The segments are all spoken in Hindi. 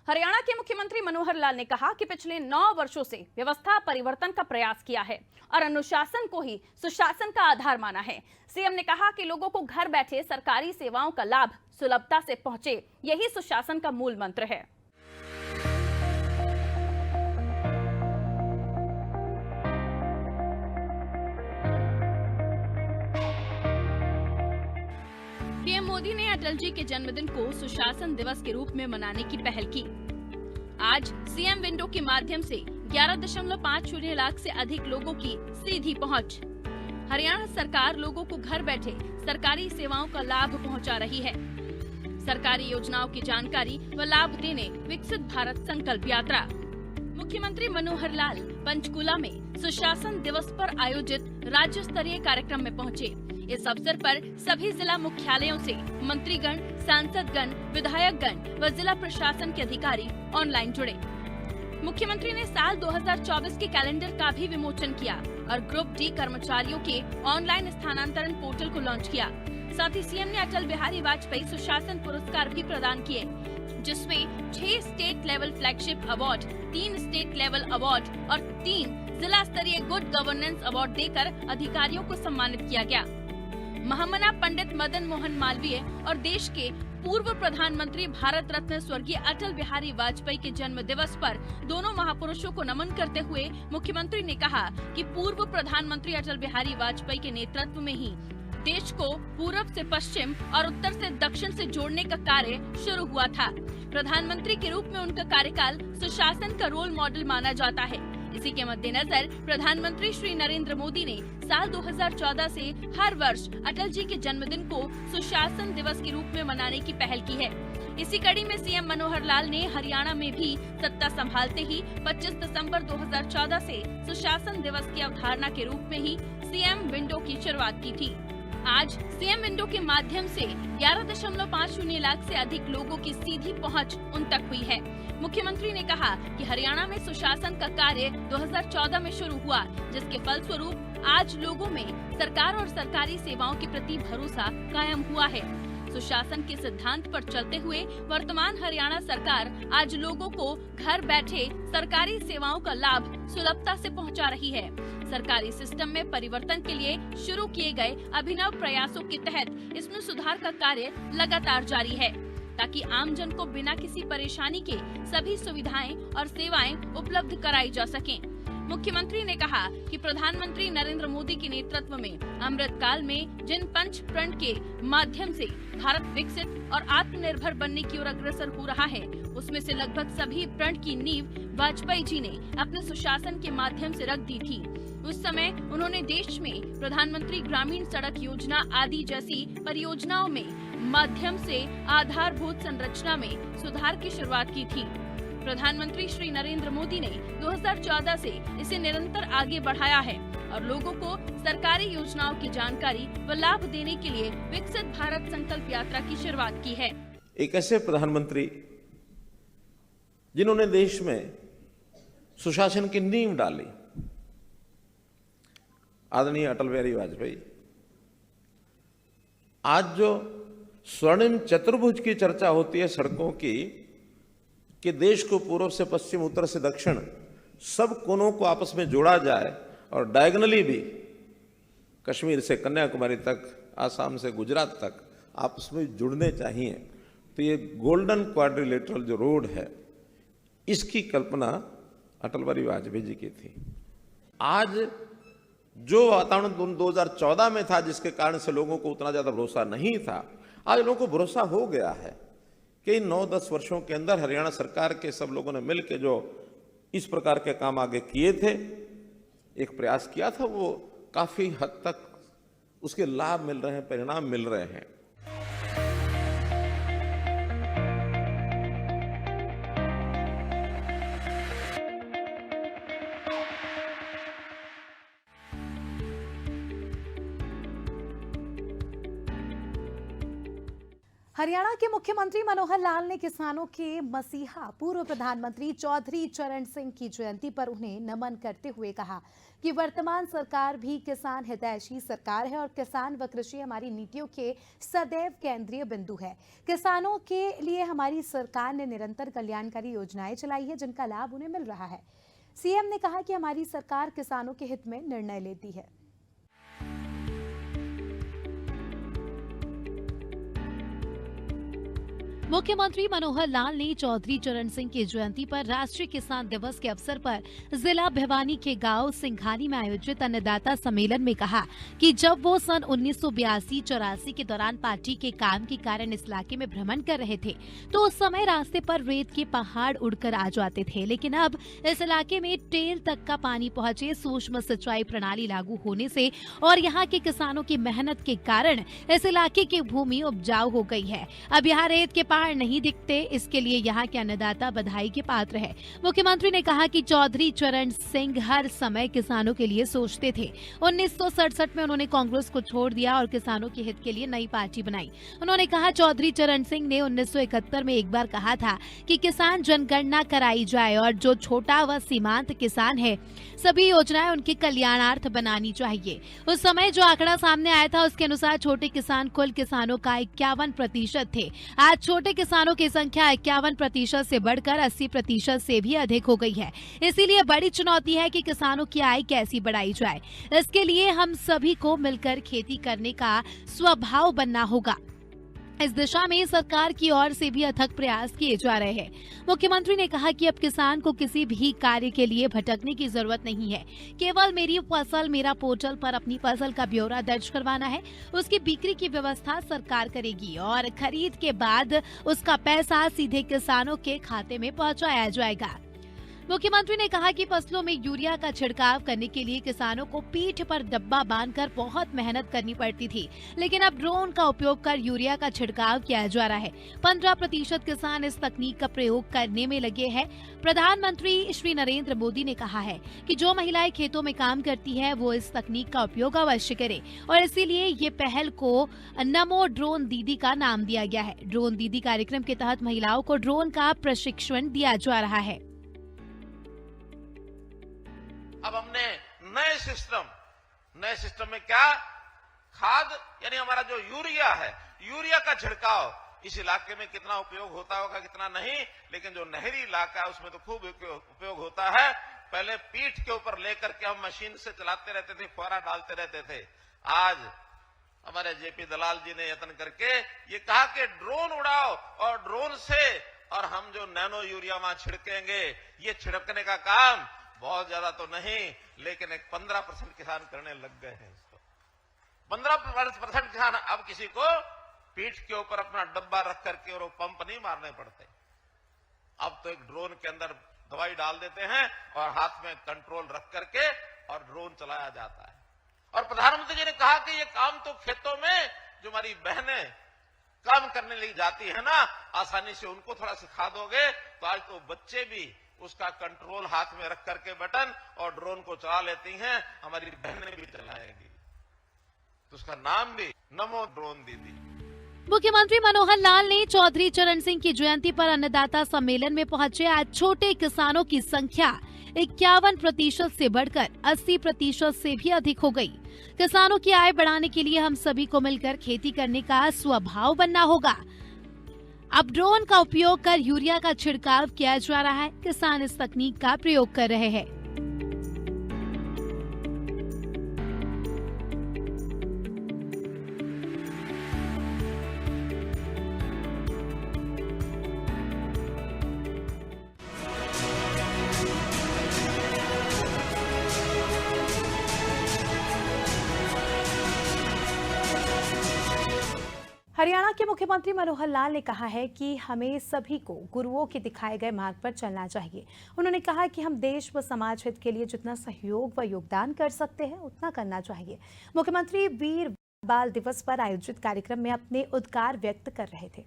हरियाणा के मुख्यमंत्री मनोहर लाल ने कहा कि पिछले 9 वर्षों से व्यवस्था परिवर्तन का प्रयास किया है और अनुशासन को ही सुशासन का आधार माना है। सीएम ने कहा कि लोगों को घर बैठे सरकारी सेवाओं का लाभ सुलभता से पहुंचे, यही सुशासन का मूल मंत्र है। पीएम मोदी ने अटल जी के जन्मदिन को सुशासन दिवस के रूप में मनाने की पहल की। आज सीएम विंडो के माध्यम से 11.50 लाख से अधिक लोगों की सीधी पहुंच। हरियाणा सरकार लोगों को घर बैठे सरकारी सेवाओं का लाभ पहुंचा रही है। सरकारी योजनाओं की जानकारी व लाभ देने विकसित भारत संकल्प यात्रा। मुख्यमंत्री मनोहर लाल पंचकुला में सुशासन दिवस पर आयोजित राज्य स्तरीय कार्यक्रम में पहुंचे। इस अवसर पर सभी जिला मुख्यालयों से मंत्रीगण, सांसदगण, विधायकगण व जिला प्रशासन के अधिकारी ऑनलाइन जुड़े। मुख्यमंत्री ने साल 2024 के कैलेंडर का भी विमोचन किया और ग्रुप डी कर्मचारियों के ऑनलाइन स्थानांतरण पोर्टल को लॉन्च किया। साथ ही सीएम ने अटल बिहारी वाजपेयी सुशासन पुरस्कार भी प्रदान किए, जिसमें 6 state level flagship award, 3 state level award और 3 जिला स्तरीय गुड गवर्नेंस अवार्ड देकर अधिकारियों को सम्मानित किया गया। महामना पंडित मदन मोहन मालवीय और देश के पूर्व प्रधानमंत्री भारत रत्न स्वर्गीय अटल बिहारी वाजपेयी के जन्म दिवस पर दोनों महापुरुषों को नमन करते हुए मुख्यमंत्री ने कहा कि पूर्व प्रधानमंत्री अटल बिहारी वाजपेयी के नेतृत्व में ही देश को पूर्व से पश्चिम और उत्तर से दक्षिण से जोड़ने का कार्य शुरू हुआ था। प्रधानमंत्री के रूप में उनका कार्यकाल सुशासन का रोल मॉडल माना जाता है। इसी के मद्देनजर प्रधानमंत्री श्री नरेंद्र मोदी ने साल 2014 से हर वर्ष अटल जी के जन्मदिन को सुशासन दिवस के रूप में मनाने की पहल की है। इसी कड़ी में सीएम मनोहर लाल ने हरियाणा में भी सत्ता संभालते ही 25 दिसंबर 2014 से सुशासन दिवस की अवधारणा के रूप में ही सीएम विंडो की शुरुआत की थी। आज सीएम विंडो के माध्यम से 11.50 लाख से अधिक लोगों की सीधी पहुंच उन तक हुई है। मुख्यमंत्री ने कहा कि हरियाणा में सुशासन का कार्य 2014 में शुरू हुआ, जिसके फलस्वरूप आज लोगों में सरकार और सरकारी सेवाओं के प्रति भरोसा कायम हुआ है। सुशासन के सिद्धांत पर चलते हुए वर्तमान हरियाणा सरकार आज लोगों को घर बैठे सरकारी सेवाओं का लाभ सुलभता से पहुंचा रही है। सरकारी सिस्टम में परिवर्तन के लिए शुरू किए गए अभिनव प्रयासों के तहत इसमें सुधार का कार्य लगातार जारी है, ताकि आमजन को बिना किसी परेशानी के सभी सुविधाएं और सेवाएं उपलब्ध कराई जा सकें। मुख्यमंत्री ने कहा कि प्रधानमंत्री नरेंद्र मोदी के नेतृत्व में अमृत काल में जिन पंच प्रण के माध्यम से भारत विकसित और आत्मनिर्भर बनने की ओर अग्रसर हो रहा है, उसमें से लगभग सभी प्रण की नींव वाजपेयी जी ने अपने सुशासन के माध्यम से रख दी थी। उस समय उन्होंने देश में प्रधानमंत्री ग्रामीण सड़क योजना आदि जैसी परियोजनाओं में माध्यम से आधारभूत संरचना में सुधार की शुरुआत की थी। प्रधानमंत्री श्री नरेंद्र मोदी ने 2014 से इसे निरंतर आगे बढ़ाया है और लोगों को सरकारी योजनाओं की जानकारी व लाभ देने के लिए विकसित भारत संकल्प यात्रा की शुरुआत की है। एक ऐसे प्रधानमंत्री जिन्होंने देश में सुशासन की नींव डाली, आदरणीय अटल बिहारी वाजपेयी। आज जो स्वर्णिम चतुर्भुज की चर्चा होती है सड़कों की, कि देश को पूर्व से पश्चिम, उत्तर से दक्षिण सब कोनों को आपस में जोड़ा जाए और डायगनली भी कश्मीर से कन्याकुमारी तक, आसाम से गुजरात तक आपस में जुड़ने चाहिए। तो ये गोल्डन क्वाड्रिलेटरल जो रोड है, इसकी कल्पना अटल बिहारी वाजपेयी जी की थी। आज जो वातावरण 2014 में था, जिसके कारण से लोगों को उतना ज्यादा भरोसा नहीं था, आज लोगों को भरोसा हो गया है कि इन 9-10 वर्षों के अंदर हरियाणा सरकार के सब लोगों ने मिलकर जो इस प्रकार के काम आगे किए थे, एक प्रयास किया था, वो काफी हद तक उसके लाभ मिल रहे हैं, परिणाम मिल रहे हैं। हरियाणा के मुख्यमंत्री मनोहर लाल ने किसानों के मसीहा पूर्व प्रधानमंत्री चौधरी चरण सिंह की जयंती पर उन्हें नमन करते हुए कहा कि वर्तमान सरकार भी किसान हितैषी सरकार है और किसान व कृषि हमारी नीतियों के सदैव केंद्रीय बिंदु है। किसानों के लिए हमारी सरकार ने निरंतर कल्याणकारी योजनाएं चलाई है जिनका लाभ उन्हें मिल रहा है। सीएम ने कहा कि हमारी सरकार किसानों के हित में निर्णय लेती है। मुख्यमंत्री मनोहर लाल ने चौधरी चरण सिंह की जयंती पर राष्ट्रीय किसान दिवस के अवसर पर जिला भिवानी के गांव सिंघानी में आयोजित अन्नदाता सम्मेलन में कहा कि जब वो सन 1982-84 के दौरान पार्टी के काम के कारण इस इलाके में भ्रमण कर रहे थे तो उस समय रास्ते पर रेत के पहाड़ उड़कर आ जाते थे, लेकिन अब इस इलाके में टेल तक का पानी पहुंचे सूक्ष्म सिंचाई प्रणाली लागू होने से और यहाँ के किसानों की मेहनत के कारण इस इलाके की भूमि उपजाऊ हो गई है। अब यहाँ रेत के नहीं दिखते, इसके लिए यहाँ के अन्नदाता बधाई के पात्र है। मुख्यमंत्री ने कहा कि चौधरी चरण सिंह हर समय किसानों के लिए सोचते थे। 1967 में उन्होंने कांग्रेस को छोड़ दिया और किसानों के हित के लिए नई पार्टी बनाई। उन्होंने कहा चौधरी चरण सिंह ने 1971 में एक बार कहा था कि किसान जनगणना कराई जाए और जो छोटा व सीमांत किसान है सभी योजनाएं उनके कल्याणार्थ बनानी चाहिए। उस समय जो आंकड़ा सामने आया था उसके अनुसार छोटे किसान कुल किसानों का 51% थे। आज छोटे किसानों की संख्या 51% से बढ़कर 80% से भी अधिक हो गई है। इसीलिए बड़ी चुनौती है कि किसानों की आय कैसी बढ़ाई जाए। इसके लिए हम सभी को मिलकर खेती करने का स्वभाव बनना होगा। इस दिशा में सरकार की ओर से भी अथक प्रयास किए जा रहे हैं। मुख्यमंत्री ने कहा कि अब किसान को किसी भी कार्य के लिए भटकने की जरूरत नहीं है। केवल मेरी फसल मेरा पोर्टल पर अपनी फसल का ब्यौरा दर्ज करवाना है। उसकी बिक्री की व्यवस्था सरकार करेगी और खरीद के बाद उसका पैसा सीधे किसानों के खाते में पहुंचाया जाएगा। मुख्यमंत्री ने कहा कि फसलों में यूरिया का छिड़काव करने के लिए किसानों को पीठ पर डब्बा बांधकर बहुत मेहनत करनी पड़ती थी, लेकिन अब ड्रोन का उपयोग कर यूरिया का छिड़काव किया जा रहा है। 15% किसान इस तकनीक का प्रयोग करने में लगे हैं। प्रधानमंत्री श्री नरेंद्र मोदी ने कहा है कि जो महिलाएं खेतों में काम करती है वो इस तकनीक का उपयोग अवश्य करें और इसीलिए ये पहल को नमो ड्रोन दीदी का नाम दिया गया है। ड्रोन दीदी कार्यक्रम के तहत महिलाओं को ड्रोन का प्रशिक्षण दिया जा रहा है। अब हमने नए सिस्टम में क्या खाद यानी हमारा जो यूरिया है, यूरिया का छिड़काव इस इलाके में कितना उपयोग होता होगा कितना नहीं, लेकिन जो नहरी इलाका है उसमें तो खूब उपयोग होता है। पहले पीठ के ऊपर लेकर के हम मशीन से चलाते रहते थे, फुहारा डालते रहते थे। आज हमारे जेपी दलाल जी ने यत्न करके ये कहा कि ड्रोन उड़ाओ और ड्रोन से और हम जो नैनो यूरिया वहां छिड़केंगे, ये छिड़कने का काम बहुत ज्यादा तो नहीं लेकिन एक 15% किसान करने लग गए हैं। इसको 15% किसान अब किसी को पीठ के ऊपर अपना डब्बा रख करके और वो पंप नहीं मारने पड़ते। अब तो एक ड्रोन के अंदर दवाई डाल देते हैं और हाथ में कंट्रोल रख करके और ड्रोन चलाया जाता है। और प्रधानमंत्री जी ने कहा कि ये काम तो खेतों में जो हमारी बहनें काम करने लगी जाती है ना, आसानी से उनको थोड़ा सिखा दोगे तो आज तो बच्चे भी उसका कंट्रोल हाथ में रख करके बटन और ड्रोन को चला लेती हैं, हमारी बहनें भी चलाएंगी। तो उसका नाम भी नमो ड्रोन दीदी। मुख्यमंत्री मनोहर लाल ने चौधरी चरण सिंह की जयंती पर अन्नदाता सम्मेलन में पहुंचे आज छोटे किसानों की संख्या 51% से बढ़कर 80% से भी अधिक हो गई। किसानों की आय बढ़ाने के लिए हम सभी को मिलकर खेती करने का स्वभाव बनना होगा। अब ड्रोन का उपयोग कर यूरिया का छिड़काव किया जा रहा है। किसान इस तकनीक का प्रयोग कर रहे हैं। हरियाणा के मुख्यमंत्री मनोहर लाल ने कहा है कि हमें सभी को गुरुओं के दिखाए गए मार्ग पर चलना चाहिए। उन्होंने कहा कि हम देश व समाज हित के लिए जितना सहयोग व योगदान कर सकते हैं उतना करना चाहिए। मुख्यमंत्री वीर बाल दिवस पर आयोजित कार्यक्रम में अपने उद्गार व्यक्त कर रहे थे।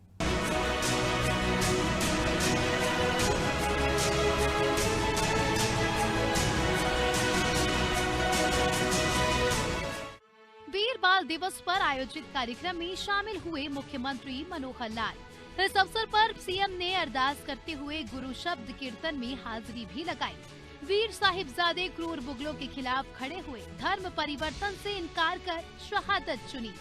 वीर बाल दिवस पर आयोजित कार्यक्रम में शामिल हुए मुख्यमंत्री मनोहर लाल। इस अवसर पर सीएम ने अरदास करते हुए गुरु शब्द कीर्तन में हाजिरी भी लगाई। वीर साहिबजादे क्रूर मुगलों के खिलाफ खड़े हुए, धर्म परिवर्तन से इनकार कर शहादत चुनी।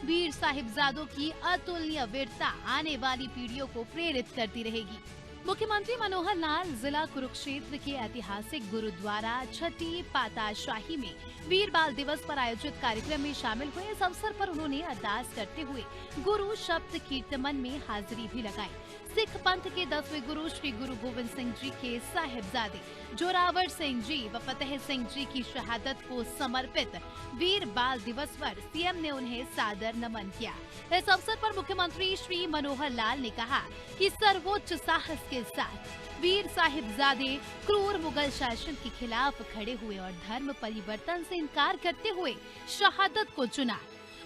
वीर साहिबजादों की अतुलनीय वीरता आने वाली पीढ़ियों को प्रेरित करती रहेगी। मुख्यमंत्री मनोहर लाल जिला कुरुक्षेत्र के ऐतिहासिक गुरुद्वारा छठी पातशाही में वीर बाल दिवस पर आयोजित कार्यक्रम में शामिल हुए। इस अवसर पर उन्होंने अरदास करते हुए गुरु शब्द कीर्तन में हाजिरी भी लगाई। सिख पंथ के 10वें गुरु श्री गुरु गोविंद सिंह जी के साहिबजादे जोरावर सिंह जी व फतेह सिंह जी की शहादत को समर्पित वीर बाल दिवस पर सीएम ने उन्हें सादर नमन किया। इस अवसर पर मुख्यमंत्री श्री मनोहर लाल ने कहा कि सर्वोच्च साहस के साथ वीर साहिबजादे क्रूर मुगल शासन के खिलाफ खड़े हुए और धर्म परिवर्तन से इनकार करते हुए शहादत को चुना।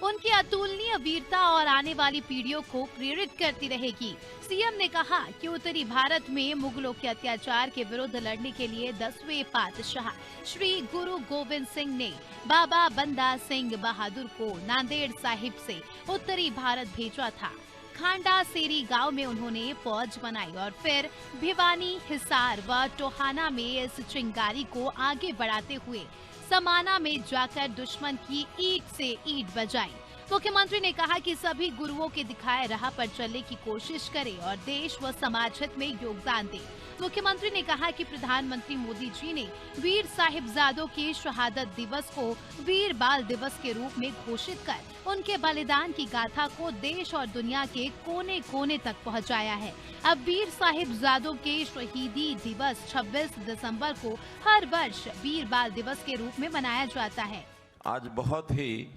उनकी अतुलनीय वीरता और आने वाली पीढ़ियों को प्रेरित करती रहेगी। सीएम ने कहा कि उत्तरी भारत में मुगलों के अत्याचार के विरुद्ध लड़ने के लिए 10वें पातशाह श्री गुरु गोविंद सिंह ने बाबा बंदा सिंह बहादुर को नांदेड़ साहिब से उत्तरी भारत भेजा था। खांडा सेरी गांव में उन्होंने फौज बनाई और फिर भिवानी, हिसार व टोहाना में इस चिंगारी को आगे बढ़ाते हुए समाना में जाकर दुश्मन की ईंट से ईंट बजाई। मुख्यमंत्री ने कहा कि सभी गुरुओं के दिखाए राह पर चलने की कोशिश करें और देश व समाज हित में योगदान दें। मुख्यमंत्री ने कहा कि प्रधानमंत्री मोदी जी ने वीर साहिबजादों के शहादत दिवस को वीर बाल दिवस के रूप में घोषित कर उनके बलिदान की गाथा को देश और दुनिया के कोने कोने तक पहुंचाया है। अब वीर साहिबजादों के शहीदी दिवस 26 दिसंबर को हर वर्ष वीर बाल दिवस के रूप में मनाया जाता है। आज बहुत ही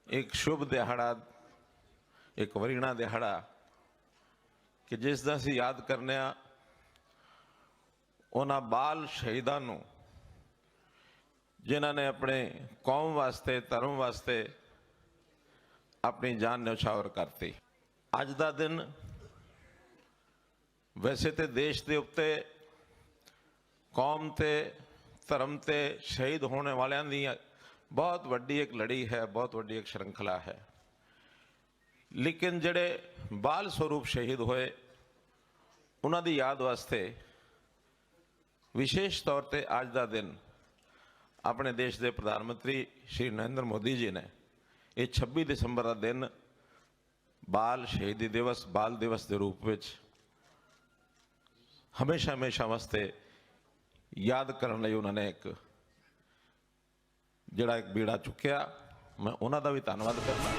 एक शुभ दिहाड़ा, एक वरीणा दिहाड़ा कि जिस दिन ਅਸੀਂ याद करने उन्हां बाल शहीदां नूं जिन्हां ने अपने कौम वास्ते, धर्म वास्ते अपनी जान न्यौछावर करती। अज दा दिन वैसे तो देश के उत्ते कौम ते धर्म ते शहीद होने वालियां दी बहुत वड्डी एक लड़ी है, बहुत वड्डी एक श्रृंखला है। लेकिन जिहड़े बाल स्वरूप शहीद होए उन्हां दी याद वास्ते विशेष तौर पर अज का दिन अपने देश के प्रधानमंत्री श्री नरेंद्र मोदी जी ने ये 26 दिसंबर का दिन बाल शहीदी दिवस, बाल दिवस के रूप में हमेशा हमेशा वास्ते याद करने उन्होंने एक जिहड़ा एक बीड़ा चुक्या। मैं उन्हों का भी धन्यवाद करना।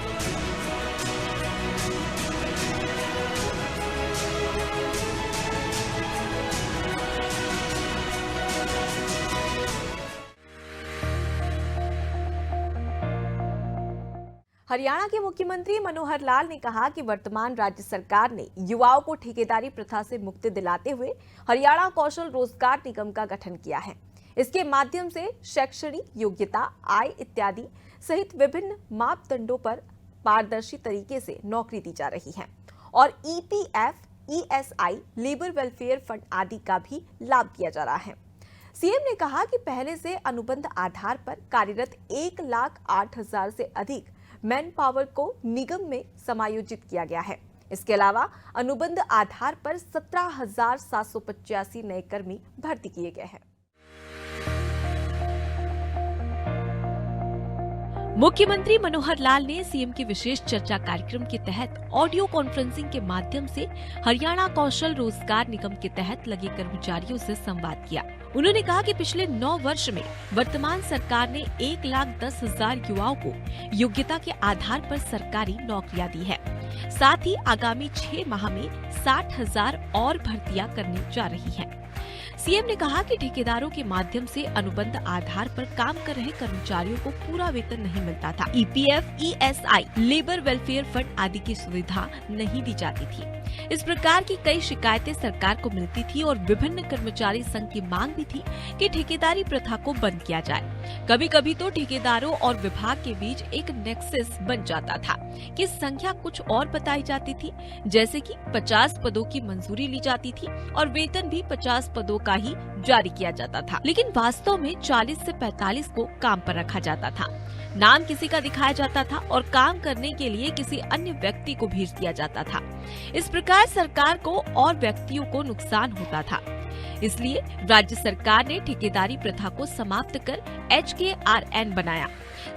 हरियाणा के मुख्यमंत्री मनोहर लाल ने कहा कि वर्तमान राज्य सरकार ने युवाओं को ठेकेदारी प्रथा से मुक्ति दिलाते हुए हरियाणा कौशल रोजगार निगम का गठन किया है। इसके माध्यम से शैक्षणिक योग्यता, आय इत्यादि सहित विभिन्न मापदंडों पर पारदर्शी तरीके से नौकरी दी जा रही है और EPF, ESI, labour welfare fund आदि का भी लाभ दिया जा रहा है। सीएम ने कहा कि पहले से अनुबंध आधार पर कार्यरत 1,08,000 से अधिक मैन पावर को निगम में समायोजित किया गया है। इसके अलावा अनुबंध आधार पर 17,785 नए कर्मी भर्ती किए गए हैं। मुख्यमंत्री मनोहर लाल ने सीएम की विशेष चर्चा कार्यक्रम के तहत ऑडियो कॉन्फ्रेंसिंग के माध्यम से हरियाणा कौशल रोजगार निगम के तहत लगे कर्मचारियों से संवाद किया। उन्होंने कहा कि पिछले 9 वर्ष में वर्तमान सरकार ने 1,10,000 युवाओं को योग्यता के आधार पर सरकारी नौकरियां दी है। साथ ही आगामी 6 माह में 60,000 और भर्तियां करने जा रही है। सीएम ने कहा कि ठेकेदारों के माध्यम से अनुबंध आधार पर काम कर रहे कर्मचारियों को पूरा वेतन नहीं मिलता था। EPF, ESI, labour welfare fund आदि की सुविधा नहीं दी जाती थी। इस प्रकार की कई शिकायतें सरकार को मिलती थी और विभिन्न कर्मचारी संघ की मांग भी थी कि ठेकेदारी प्रथा को बंद किया जाए। कभी कभी तो ठेकेदारों और विभाग के बीच एक नेक्सस बन जाता था कि संख्या कुछ और बताई जाती थी, जैसे कि 50 पदों की मंजूरी ली जाती थी और वेतन भी 50 पदों का ही जारी किया जाता था, लेकिन वास्तव में 40 से 45 को काम पर रखा जाता था। नाम किसी का दिखाया जाता था और काम करने के लिए किसी अन्य व्यक्ति को भेज दिया जाता था। इस प्रकार सरकार को और व्यक्तियों को नुकसान होता था। इसलिए राज्य सरकार ने ठेकेदारी प्रथा को समाप्त कर HKRN बनाया।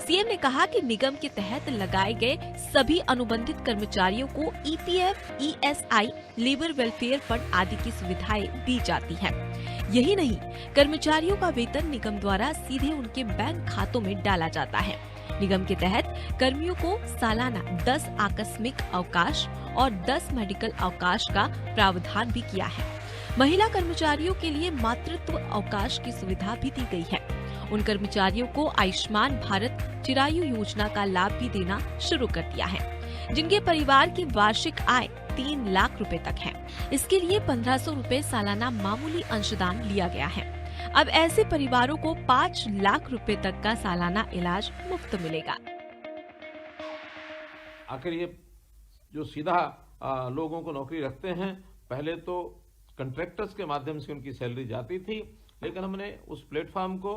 सीएम ने कहा कि निगम के तहत लगाए गए सभी अनुबंधित कर्मचारियों को EPF, ESI, labour welfare fund आदि की सुविधाएं दी जाती है। यही नहीं, कर्मचारियों का वेतन निगम द्वारा सीधे उनके बैंक खातों में डाला जाता है। निगम के तहत कर्मियों को सालाना 10 आकस्मिक अवकाश और 10 मेडिकल अवकाश का प्रावधान भी किया है। महिला कर्मचारियों के लिए मातृत्व अवकाश की सुविधा भी दी गई है। उन कर्मचारियों को आयुष्मान भारत चिरायु योजना का लाभ भी देना शुरू कर दिया है, जिनके परिवार की वार्षिक आय 3 लाख रुपए तक है। इसके लिए 1500 रुपए सालाना मामूली अंशदान लिया गया है। अब ऐसे परिवारों को 5 लाख रुपए तक का सालाना इलाज मुफ्त मिलेगा। आखिर ये जो सीधा लोगों को नौकरी रखते हैं, पहले तो कंट्रैक्टर्स के माध्यम से उनकी सैलरी जाती थी, लेकिन हमने उस प्लेटफॉर्म को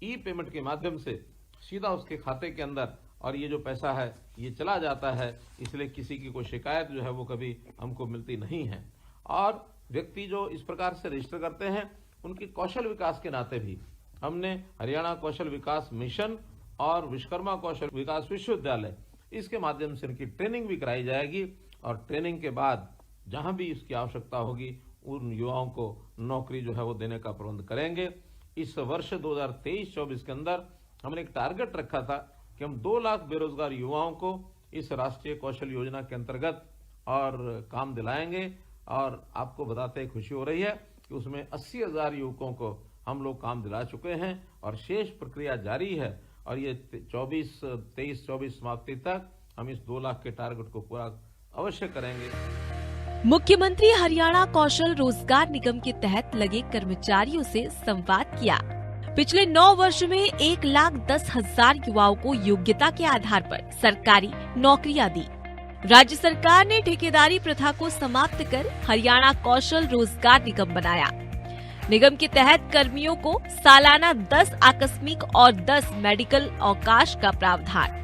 ई पेमेंट के माध्यम से सीधा उसके खाते के अंदर, और ये जो पैसा है ये चला जाता है, इसलिए किसी की कोई शिकायत जो है वो कभी हमको मिलती नहीं है। और व्यक्ति जो इस प्रकार से रजिस्टर करते हैं, उनकी कौशल विकास के नाते भी हमने हरियाणा कौशल विकास मिशन और विश्वकर्मा कौशल विकास विश्वविद्यालय, इसके माध्यम से उनकी ट्रेनिंग भी कराई जाएगी और ट्रेनिंग के बाद जहां भी इसकी आवश्यकता होगी उन युवाओं को नौकरी जो है वो देने का प्रबंध करेंगे। इस वर्ष 2023-24 के अंदर हमने एक टारगेट रखा था कि हम 2 लाख बेरोजगार युवाओं को इस राष्ट्रीय कौशल योजना के अंतर्गत और काम दिलाएंगे। और आपको बताते खुशी हो रही है कि उसमें 80,000 युवकों को हम लोग काम दिला चुके हैं और शेष प्रक्रिया जारी है, और ये 23-24 समाप्ति तक हम इस 2 लाख के टारगेट को पूरा अवश्य करेंगे। मुख्यमंत्री हरियाणा कौशल रोजगार निगम के तहत लगे कर्मचारियों से संवाद किया। पिछले 9 वर्ष में 1,10,000 युवाओं को योग्यता के आधार पर सरकारी नौकरियां दी। राज्य सरकार ने ठेकेदारी प्रथा को समाप्त कर हरियाणा कौशल रोजगार निगम बनाया। निगम के तहत कर्मियों को सालाना 10 आकस्मिक और 10 मेडिकल अवकाश का प्रावधान।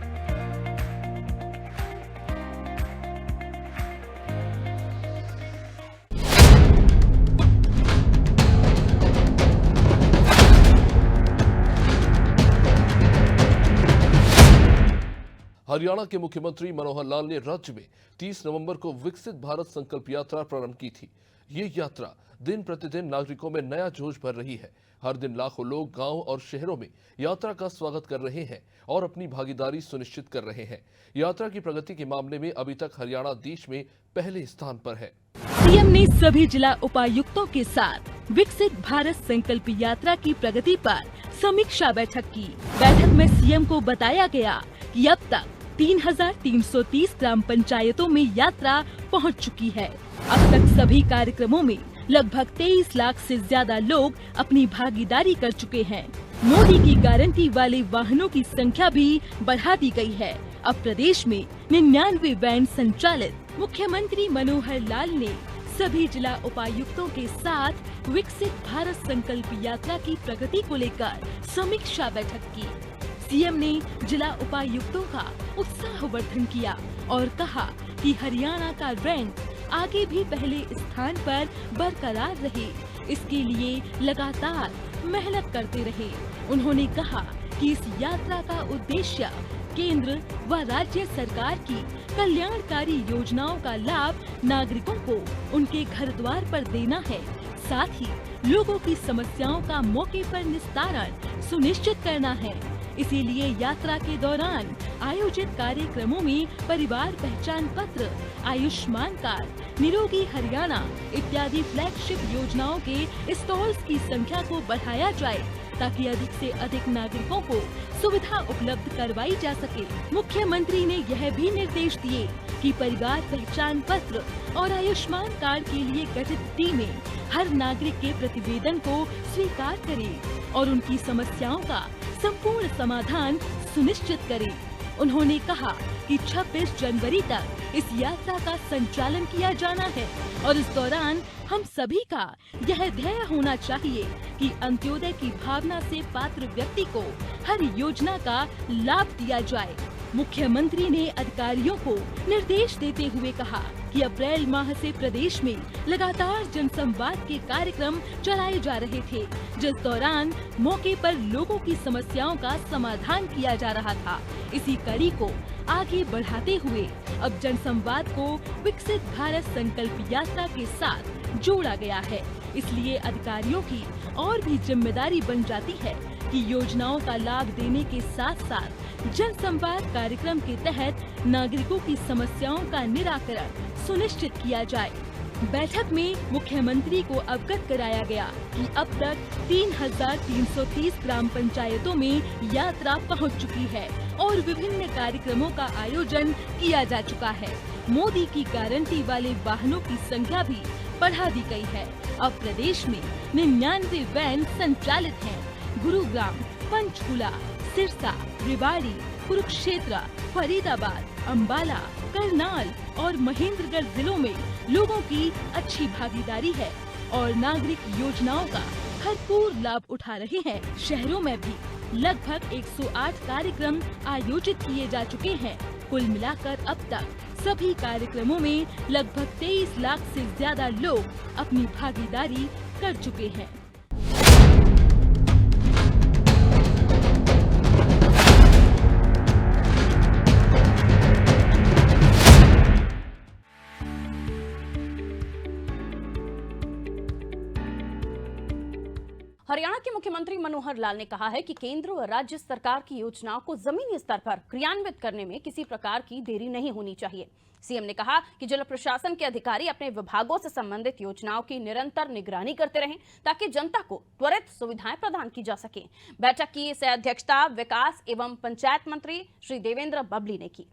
हरियाणा के मुख्यमंत्री मनोहर लाल ने राज्य में 30 नवंबर को विकसित भारत संकल्प यात्रा प्रारंभ की थी। ये यात्रा दिन प्रतिदिन नागरिकों में नया जोश भर रही है। हर दिन लाखों लोग गांव और शहरों में यात्रा का स्वागत कर रहे हैं और अपनी भागीदारी सुनिश्चित कर रहे हैं। यात्रा की प्रगति के मामले में अभी तक हरियाणा देश में पहले स्थान पर है। सीएम ने सभी जिला उपायुक्तों के साथ विकसित भारत संकल्प यात्रा की प्रगति पर समीक्षा बैठक की। बैठक में सीएम को बताया गया कि अब तक 3,330 ग्राम पंचायतों में यात्रा पहुंच चुकी है। अब तक सभी कार्यक्रमों में लगभग 23 लाख से ज्यादा लोग अपनी भागीदारी कर चुके हैं। मोदी की गारंटी वाले वाहनों की संख्या भी बढ़ा दी गई है। अब प्रदेश में 99 वैन संचालित। मुख्यमंत्री मनोहर लाल ने सभी जिला उपायुक्तों के साथ विकसित भारत संकल्प यात्रा की प्रगति को लेकर समीक्षा बैठक की। सीएम ने जिला उपायुक्तों का उत्साहवर्धन किया और कहा कि हरियाणा का रैंक आगे भी पहले स्थान पर बरकरार रहे, इसके लिए लगातार मेहनत करते रहे। उन्होंने कहा कि इस यात्रा का उद्देश्य केंद्र व राज्य सरकार की कल्याणकारी योजनाओं का लाभ नागरिकों को उनके घर द्वार पर देना है, साथ ही लोगों की समस्याओं का मौके पर निस्तारण सुनिश्चित करना है। इसीलिए यात्रा के दौरान आयोजित कार्यक्रमों में परिवार पहचान पत्र, आयुष्मान कार्ड, निरोगी हरियाणा इत्यादि फ्लैगशिप योजनाओं के स्टॉल्स की संख्या को बढ़ाया जाए ताकि अधिक से अधिक नागरिकों को सुविधा उपलब्ध करवाई जा सके। मुख्यमंत्री ने यह भी निर्देश दिए कि परिवार पहचान पत्र और आयुष्मान कार्ड के लिए गठित टीमें हर नागरिक के प्रतिवेदन को स्वीकार करें और उनकी समस्याओं का संपूर्ण समाधान सुनिश्चित करें। उन्होंने कहा कि 26 जनवरी तक इस यात्रा का संचालन किया जाना है और इस दौरान हम सभी का यह ध्येय होना चाहिए कि अंत्योदय की भावना से पात्र व्यक्ति को हर योजना का लाभ दिया जाए। मुख्यमंत्री ने अधिकारियों को निर्देश देते हुए कहा कि अप्रैल माह से प्रदेश में लगातार जनसंवाद के कार्यक्रम चलाए जा रहे थे, जिस दौरान मौके पर लोगों की समस्याओं का समाधान किया जा रहा था। इसी कड़ी को आगे बढ़ाते हुए अब जनसंवाद को विकसित भारत संकल्प यात्रा के साथ जोड़ा गया है। इसलिए अधिकारियों की और भी जिम्मेदारी बन जाती है कि योजनाओं का लाभ देने के साथ साथ जनसंवाद कार्यक्रम के तहत नागरिकों की समस्याओं का निराकरण सुनिश्चित किया जाए। बैठक में मुख्यमंत्री को अवगत कराया गया कि अब तक 3,330 ग्राम पंचायतों में यात्रा पहुंच चुकी है और विभिन्न कार्यक्रमों का आयोजन किया जा चुका है। मोदी की गारंटी वाले वाहनों की संख्या भी बढ़ा दी गई है। अब प्रदेश में 99 वैन संचालित हैं। गुरुग्राम, पंचकुला, सिरसा, रेवाड़ी, कुरुक्षेत्र, फरीदाबाद, अंबाला, करनाल और महेंद्रगढ़ जिलों में लोगों की अच्छी भागीदारी है और नागरिक योजनाओं का भरपूर लाभ उठा रहे हैं। शहरों में भी लगभग 108 कार्यक्रम आयोजित किए जा चुके हैं। कुल मिलाकर अब तक सभी कार्यक्रमों में लगभग 23 लाख से ज्यादा लोग अपनी भागीदारी कर चुके हैं। हरियाणा के मुख्यमंत्री मनोहर लाल ने कहा है कि केंद्र और राज्य सरकार की योजनाओं को जमीनी स्तर पर क्रियान्वित करने में किसी प्रकार की देरी नहीं होनी चाहिए। सीएम ने कहा कि जिला प्रशासन के अधिकारी अपने विभागों से संबंधित योजनाओं की निरंतर निगरानी करते रहें ताकि जनता को त्वरित सुविधाएं प्रदान की जा सके। बैठक की सह अध्यक्षता विकास एवं पंचायत मंत्री श्री देवेंद्र बबली ने की।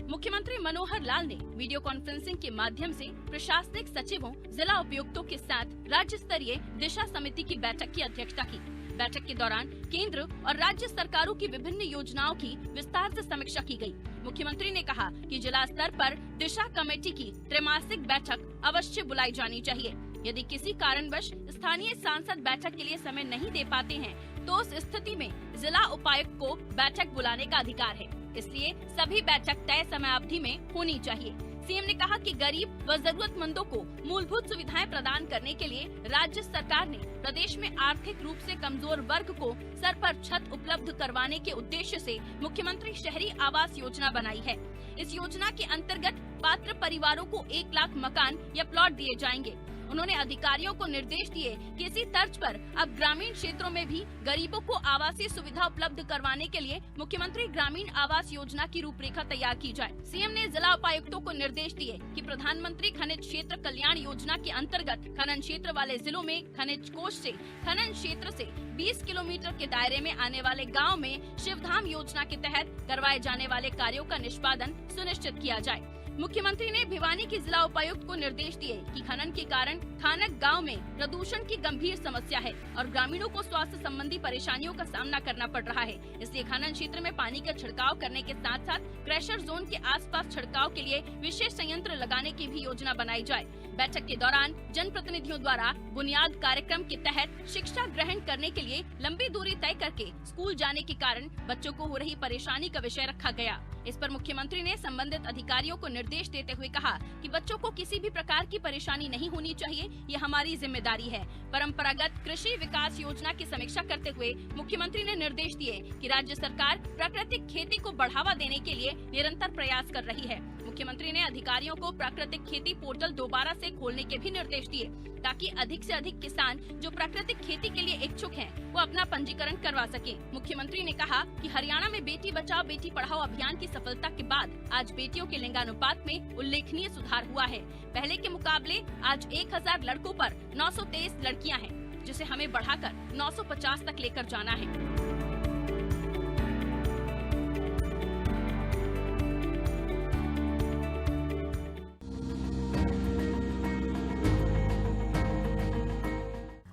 मुख्यमंत्री मनोहर लाल ने वीडियो कॉन्फ्रेंसिंग के माध्यम से प्रशासनिक सचिवों, जिला उपायुक्तों के साथ राज्य स्तरीय दिशा समिति की बैठक की अध्यक्षता की। बैठक के दौरान केंद्र और राज्य सरकारों की विभिन्न योजनाओं की विस्तार से समीक्षा की गई। मुख्यमंत्री ने कहा कि जिला स्तर पर दिशा कमेटी की त्रैमासिक बैठक अवश्य बुलाई जानी चाहिए। यदि किसी कारणवश स्थानीय सांसद बैठक के लिए समय नहीं दे पाते हैं तो उस स्थिति में जिला उपायुक्त को बैठक बुलाने का अधिकार है। इसलिए सभी बैठक तय समय अवधि में होनी चाहिए। सीएम ने कहा कि गरीब व जरूरतमंदों को मूलभूत सुविधाएं प्रदान करने के लिए राज्य सरकार ने प्रदेश में आर्थिक रूप से कमजोर वर्ग को सर पर छत उपलब्ध करवाने के उद्देश्य से मुख्यमंत्री शहरी आवास योजना बनाई है। इस योजना के अंतर्गत पात्र परिवारों को 1 लाख मकान या प्लॉट दिए जाएंगे। उन्होंने अधिकारियों को निर्देश दिए कि इसी तर्ज पर अब ग्रामीण क्षेत्रों में भी गरीबों को आवासीय सुविधा उपलब्ध करवाने के लिए मुख्यमंत्री ग्रामीण आवास योजना की रूपरेखा तैयार की जाए। सीएम ने जिला उपायुक्तों को निर्देश दिए कि प्रधानमंत्री खनिज क्षेत्र कल्याण योजना के अंतर्गत खनन क्षेत्र वाले जिलों में खनिज कोष से खनन क्षेत्र से 20 किलोमीटर के दायरे में आने वाले गाँव में शिवधाम योजना के तहत करवाए जाने वाले कार्यों का निष्पादन सुनिश्चित किया जाए। मुख्यमंत्री ने भिवानी के जिला उपायुक्त को निर्देश दिए कि खनन के कारण खानक गांव में प्रदूषण की गंभीर समस्या है और ग्रामीणों को स्वास्थ्य संबंधी परेशानियों का सामना करना पड़ रहा है। इसलिए खनन क्षेत्र में पानी का छिड़काव करने के साथ साथ क्रैशर जोन के आसपास छिड़काव के लिए विशेष संयंत्र लगाने की भी योजना बनाई जाए। बैठक के दौरान जनप्रतिनिधियों द्वारा बुनियाद कार्यक्रम के तहत शिक्षा ग्रहण करने के लिए लंबी दूरी तय करके स्कूल जाने के कारण बच्चों को हो रही परेशानी का विषय रखा गया। इस पर मुख्यमंत्री ने संबंधित अधिकारियों को निर्देश देते हुए कहा कि बच्चों को किसी भी प्रकार की परेशानी नहीं होनी चाहिए, ये हमारी जिम्मेदारी है। परंपरागत कृषि विकास योजना की समीक्षा करते हुए मुख्यमंत्री ने निर्देश दिए कि राज्य सरकार प्राकृतिक खेती को बढ़ावा देने के लिए निरंतर प्रयास कर रही है। मुख्यमंत्री ने अधिकारियों को प्राकृतिक खेती पोर्टल दोबारा से खोलने के भी निर्देश दिए ताकि अधिक से अधिक किसान जो प्राकृतिक खेती के लिए इच्छुक हैं, वो वो अपना पंजीकरण करवा सकें। मुख्यमंत्री ने कहा कि हरियाणा में बेटी बचाओ बेटी पढ़ाओ अभियान की सफलता के बाद आज बेटियों के लिंगानुपात में उल्लेखनीय सुधार हुआ है। पहले के मुकाबले आज 1000 लड़कों पर 923 लड़कियां हैं, जिसे हमें बढ़ाकर 950 तक लेकर जाना है।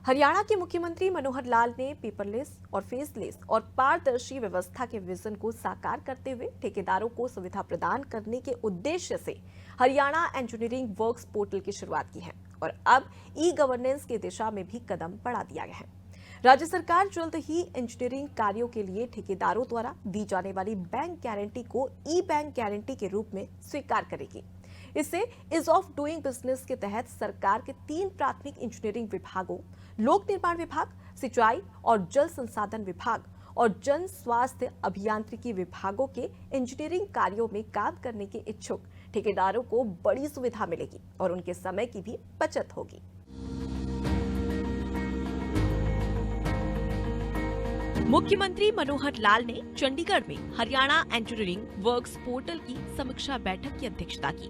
हरियाणा के मुख्यमंत्री मनोहर लाल ने पेपरलेस और फेसलेस और पारदर्शी व्यवस्था के विजन को साकार करते हुए ठेकेदारों को सुविधा प्रदान करने के उद्देश्य से हरियाणा इंजीनियरिंग वर्क्स पोर्टल की शुरुआत की है और अब ई गवर्नेंस की दिशा में भी कदम बढ़ा दिया गया है। राज्य सरकार जल्द ही इंजीनियरिंग कार्यों के लिए ठेकेदारों द्वारा दी जाने वाली बैंक गारंटी को ई बैंक गारंटी के रूप में स्वीकार करेगी। इससे इज ऑफ डूइंग बिजनेस के तहत सरकार के 3 प्राथमिक इंजीनियरिंग विभागों लोक निर्माण विभाग, सिंचाई और जल संसाधन विभाग और जन स्वास्थ्य अभियांत्रिकी विभागों के इंजीनियरिंग कार्यों में काम करने के इच्छुक ठेकेदारों को बड़ी सुविधा मिलेगी और उनके समय की भी बचत होगी। मुख्यमंत्री मनोहर लाल ने चंडीगढ़ में हरियाणा इंजीनियरिंग वर्क्स पोर्टल की समीक्षा बैठक की अध्यक्षता की।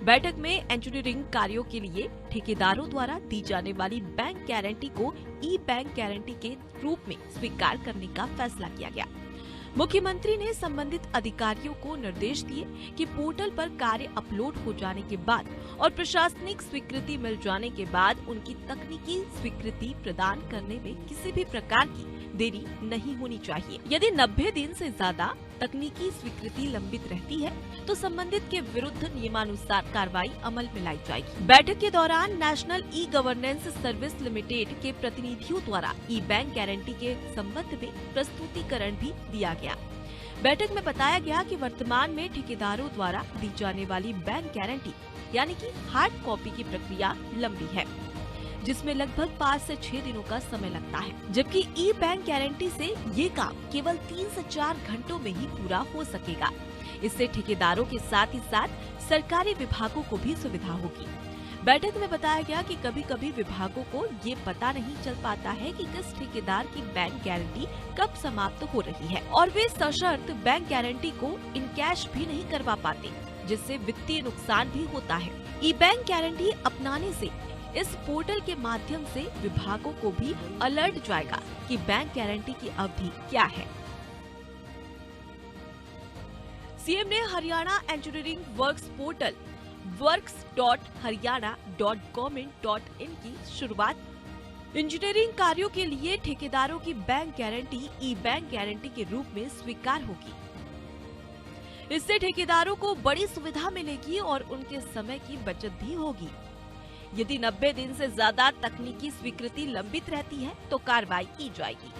बैठक में इंजीनियरिंग कार्यों के लिए ठेकेदारों द्वारा दी जाने वाली बैंक गारंटी को ई बैंक गारंटी के रूप में स्वीकार करने का फैसला किया गया। मुख्यमंत्री ने संबंधित अधिकारियों को निर्देश दिए कि पोर्टल पर कार्य अपलोड हो जाने के बाद और प्रशासनिक स्वीकृति मिल जाने के बाद उनकी तकनीकी स्वीकृति प्रदान करने में किसी भी प्रकार की देरी नहीं होनी चाहिए। यदि 90 दिन से ज्यादा तकनीकी स्वीकृति लंबित रहती है तो संबंधित के विरुद्ध नियमानुसार कार्रवाई अमल में लाई जाएगी। बैठक के दौरान national e governance service limited के प्रतिनिधियों द्वारा ई बैंक गारंटी के संबंध में प्रस्तुतिकरण भी दिया गया। बैठक में बताया गया कि वर्तमान में ठेकेदारों द्वारा दी जाने वाली बैंक गारंटी यानी कि हार्ड कॉपी की प्रक्रिया लंबी है, जिसमें लगभग 5 से 6 दिनों का समय लगता है, जबकि ई बैंक गारंटी से ये काम केवल 3 से 4 घंटों में ही पूरा हो सकेगा। इससे ठेकेदारों के साथ ही साथ सरकारी विभागों को भी सुविधा होगी। बैठक में बताया गया कि कभी कभी विभागों को ये पता नहीं चल पाता है कि किस ठेकेदार की बैंक गारंटी कब समाप्त हो रही है और वे सशर्त बैंक गारंटी को इन कैश भी नहीं करवा पाते, जिससे वित्तीय नुकसान भी होता है। ई बैंक गारंटी अपनाने से इस पोर्टल के माध्यम से विभागों को भी अलर्ट जाएगा कि बैंक गारंटी की अवधि क्या है। सीएम ने Haryana engineering works portal works.haryana.government.in की शुरुआत इंजीनियरिंग कार्यों के लिए ठेकेदारों की बैंक गारंटी ई बैंक गारंटी के रूप में स्वीकार होगी। इससे ठेकेदारों को बड़ी सुविधा मिलेगी और उनके समय की बचत भी होगी। यदि 90 दिन से ज्यादा तकनीकी स्वीकृति लंबित रहती है तो कार्रवाई की जाएगी।